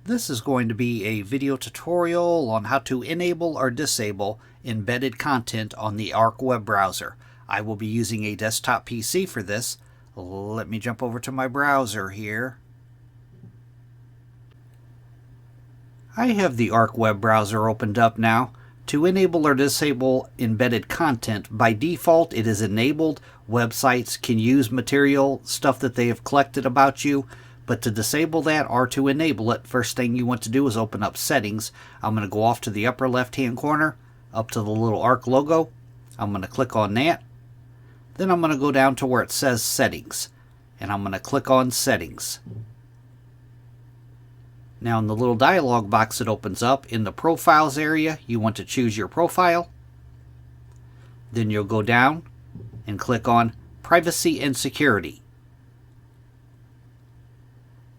This is going to be a video tutorial on how to enable or disable embedded content on the Arc web browser. I will be using a desktop PC for this. Let me jump over to my browser here. I have the Arc web browser opened up now. To enable or disable embedded content, by default it is enabled. Websites can use material, stuff that they have collected about you. But to disable that or to enable it, first thing you want to do is open up Settings. I'm going to go off to the upper left-hand corner, up to the little Arc logo. I'm going to click on that. Then I'm going to go down to where it says Settings, and I'm going to click on Settings. Now in the little dialog box that opens up, in the Profiles area, you want to choose your profile. Then you'll go down and click on Privacy and Security.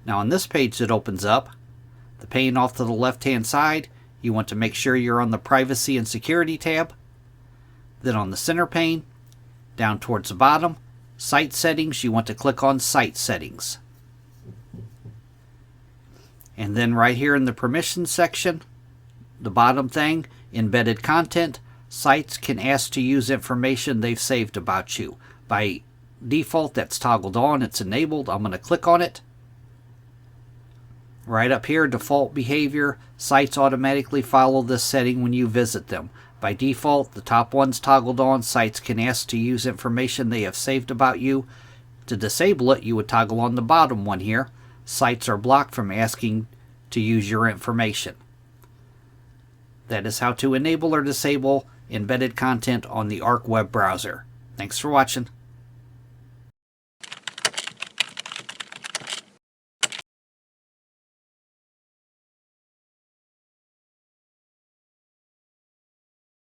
Now on this page that opens up, the pane off to the left-hand side, you want to make sure you're on the Privacy and Security tab. Then on the center pane, down towards the bottom, Site Settings, you want to click on Site Settings. And then right here in the Permissions section, the bottom thing, Embedded Content, sites can ask to use information they've saved about you. By default, that's toggled on, it's enabled. I'm going to click on it. Right up here, default behavior, sites automatically follow this setting when you visit them. By default, the top one's toggled on, sites can ask to use information they have saved about you. To disable it, you would toggle on the bottom one here. Sites are blocked from asking to use your information. That is how to enable or disable embedded content on the Arc web browser. Thanks for watching.